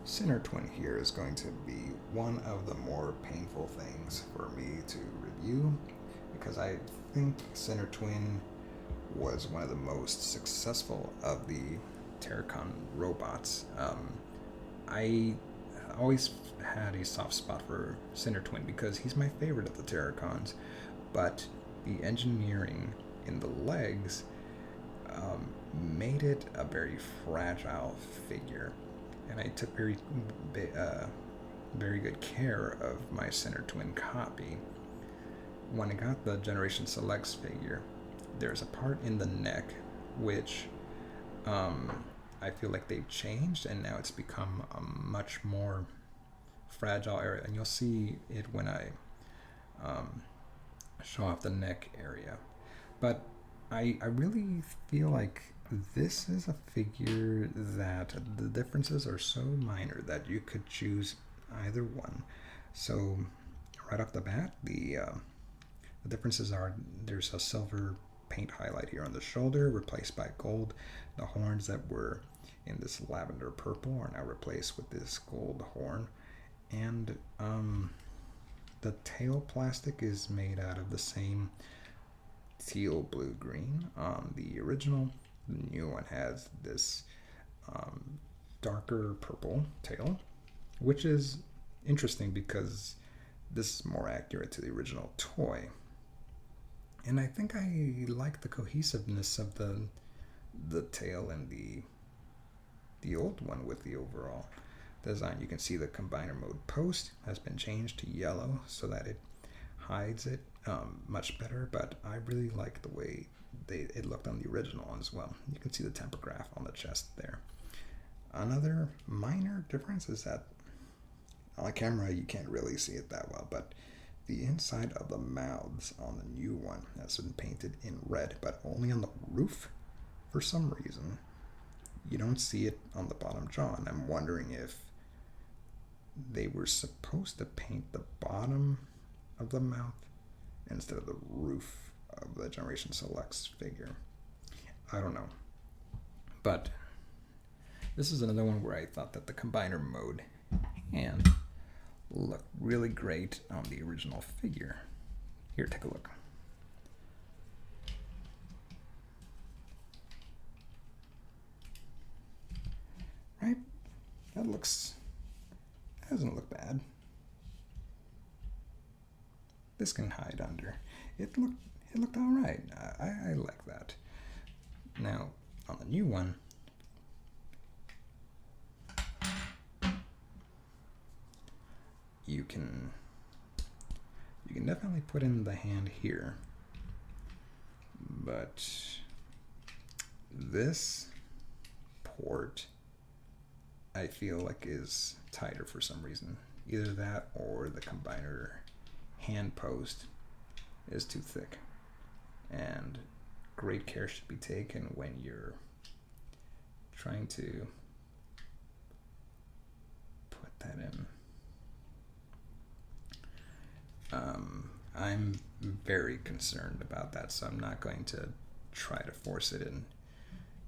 Sinnertwin here is going to be one of the more painful things for me to review because I think Sinnertwin was one of the most successful of the Terrorcon robots. I always had a soft spot for Sinnertwin because he's my favorite of the Terrorcons, but the engineering in the legs made it a very fragile figure, and I took very good care of my Sinnertwin copy. When I got the Generation Selects figure, there's a part in the neck which I feel like they've changed, and now it's become a much more fragile area, and you'll see it when I show off the neck area. But I really feel like this is a figure that the differences are so minor that you could choose either one. So right off the bat, the differences are there's a silver paint highlight here on the shoulder replaced by gold. The horns that were in this lavender purple are now replaced with this gold horn. And the tail plastic is made out of the same teal blue green. The original, the new one has this darker purple tail, which is interesting because this is more accurate to the original toy. And I think I like the cohesiveness of the tail and the old one with the overall design. You can see the combiner mode post has been changed to yellow so that it hides it much better, but I really like the way it looked on the original as well. You can see the tempograph on the chest there. Another minor difference is that on camera you can't really see it that well, but the inside of the mouths on the new one has been painted in red, but only on the roof for some reason. You don't see it on the bottom jaw, and I'm wondering if they were supposed to paint the bottom of the mouth instead of the roof of the Generation Selects figure. I don't know. But this is another one where I thought that the combiner mode hand looked really great on the original figure. Here, take a look. Right? That doesn't look bad. This can hide under. It looked all right. I like that. Now, on the new one, you can definitely put in the hand here, but this port I feel like is tighter for some reason. Either that or the combiner hand post is too thick, and great care should be taken when you're trying to put that in. I'm very concerned about that, so I'm not going to try to force it in.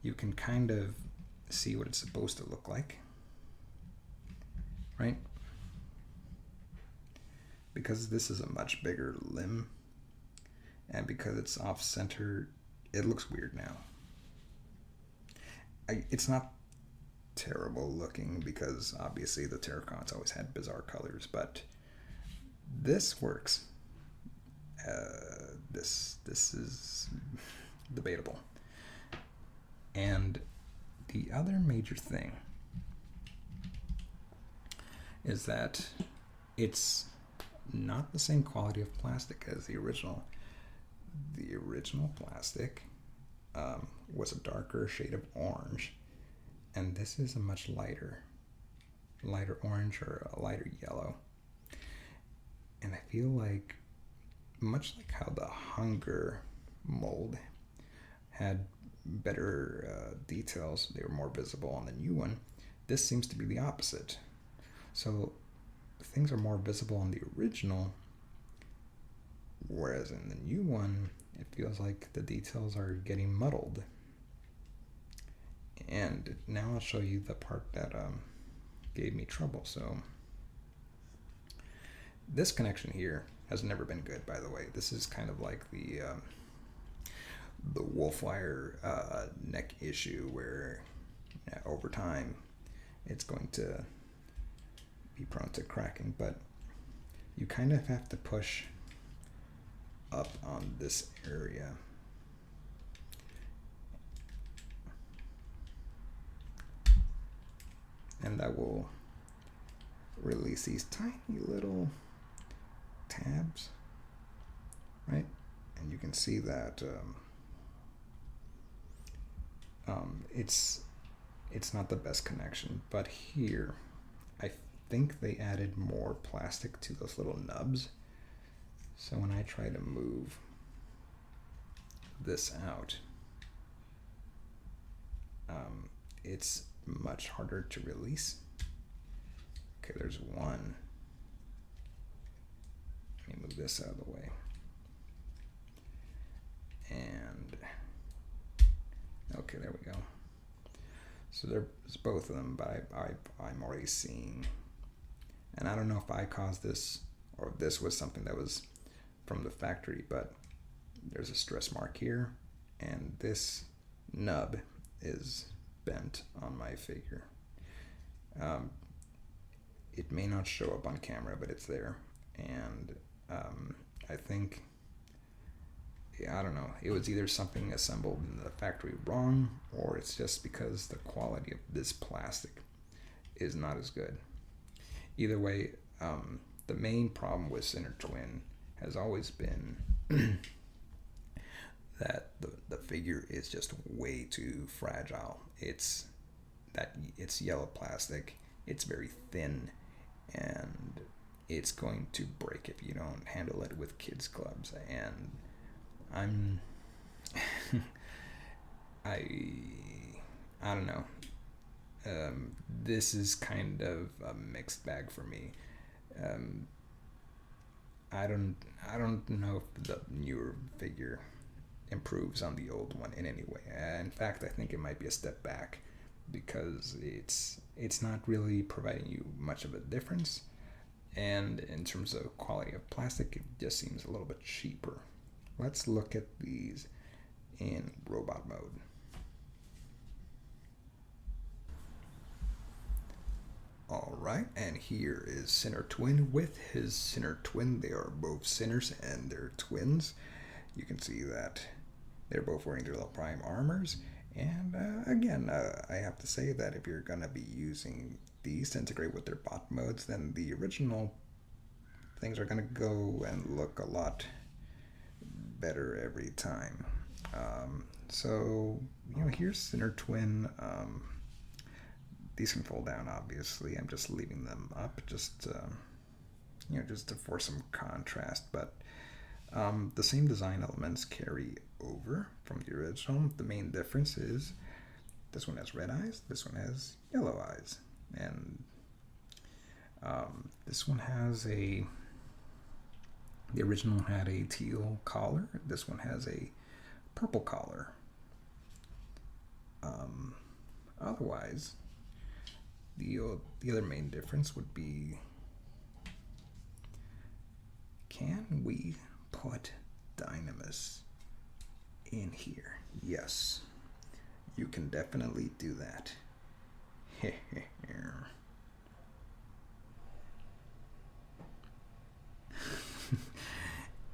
You can kind of see what it's supposed to look like, right? Because this is a much bigger limb, and because it's off center, it looks weird now. It's not terrible looking because obviously the Terrorcons always had bizarre colors, but this works. This is debatable. And the other major thing is that it's not the same quality of plastic as the original. The original plastic was a darker shade of orange, and this is a much lighter orange or a lighter yellow. And I feel like, much like how the Hunger mold had better details, they were more visible on the new one, this seems to be the opposite. So things are more visible on the original, whereas in the new one, it feels like the details are getting muddled. And now I'll show you the part that gave me trouble. So this connection here has never been good, by the way. This is kind of like the wolf-wire neck issue where over time it's going to be prone to cracking, but you kind of have to push up on this area. And that will release these tiny little tabs, right? And you can see that it's not the best connection, but here I think they added more plastic to those little nubs. So when I try to move this out, it's much harder to release. Okay, there's one. Let me move this out of the way. And okay, there we go. So there's both of them, but I'm already seeing, and I don't know if I caused this or if this was something that was from the factory, but there's a stress mark here, and this nub is bent on my figure. It may not show up on camera, but it's there, and I think, I don't know, it was either something assembled in the factory wrong, or it's just because the quality of this plastic is not as good. Either way, the main problem with Sinnertwin has always been that the figure is just way too fragile. It's yellow plastic, it's very thin, and it's going to break if you don't handle it with kids clubs. And I don't know. This is kind of a mixed bag for me. I don't know if the newer figure improves on the old one in any way. In fact, I think it might be a step back because it's not really providing you much of a difference. And in terms of quality of plastic, it just seems a little bit cheaper. Let's look at these in robot mode. Alright, and here is Sinnertwin with his Sinnertwin. They are both sinners and they're twins. You can see that they're both wearing their little prime armors. And again, I have to say that if you're going to be using these to integrate with their bot modes, then the original things are going to go and look a lot better every time. So, here's Sinnertwin. These can fold down, obviously. I'm just leaving them up just for some contrast. But the same design elements carry over from the original. The main difference is this one has red eyes, this one has yellow eyes. And this one has the original had a teal collar. This one has a purple collar. Otherwise, the other main difference would be, can we put Dynamis in here? Yes, you can definitely do that.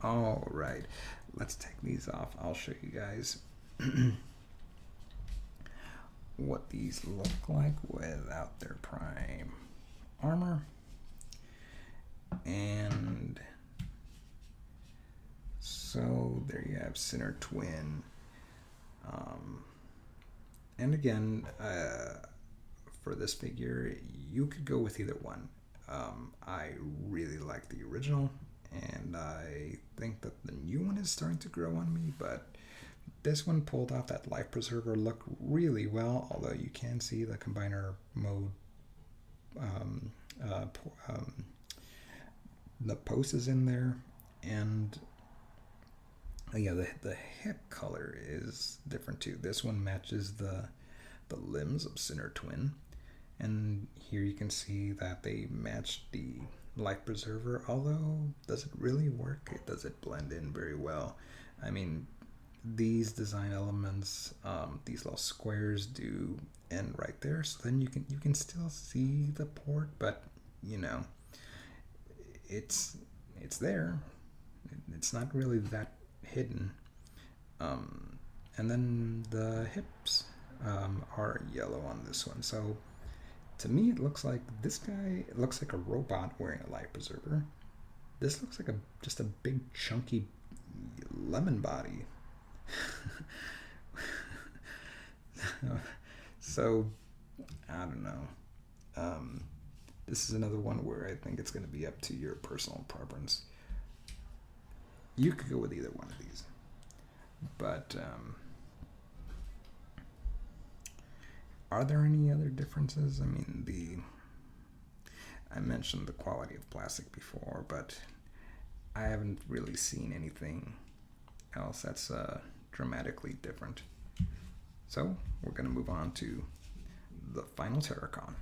All right, let's take these off. I'll show you guys what these look like without their prime armor. And so there you have Sinnertwin. And again, for this figure, you could go with either one. I really like the original, and I think that the new one is starting to grow on me, but this one pulled off that life preserver look really well, although you can see the combiner mode. The post is in there, and yeah, the hip color is different too. This one matches the limbs of Sinnertwin, And here you can see that they matched the life preserver, although does it really work? Does it blend in very well? I mean, these design elements, these little squares do end right there, so then you can still see the port, but you know, it's it's there. It's not really that hidden. And then the hips are yellow on this one, so to me it looks like this guy looks like a robot wearing a life preserver. This looks like a just a big chunky lemon body. So I don't know. This is another one where I think it's going to be up to your personal preference. You could go with either one of these, but are there any other differences? I mean, I mentioned the quality of plastic before, but I haven't really seen anything else that's dramatically different. So we're going to move on to the final Terrorcon.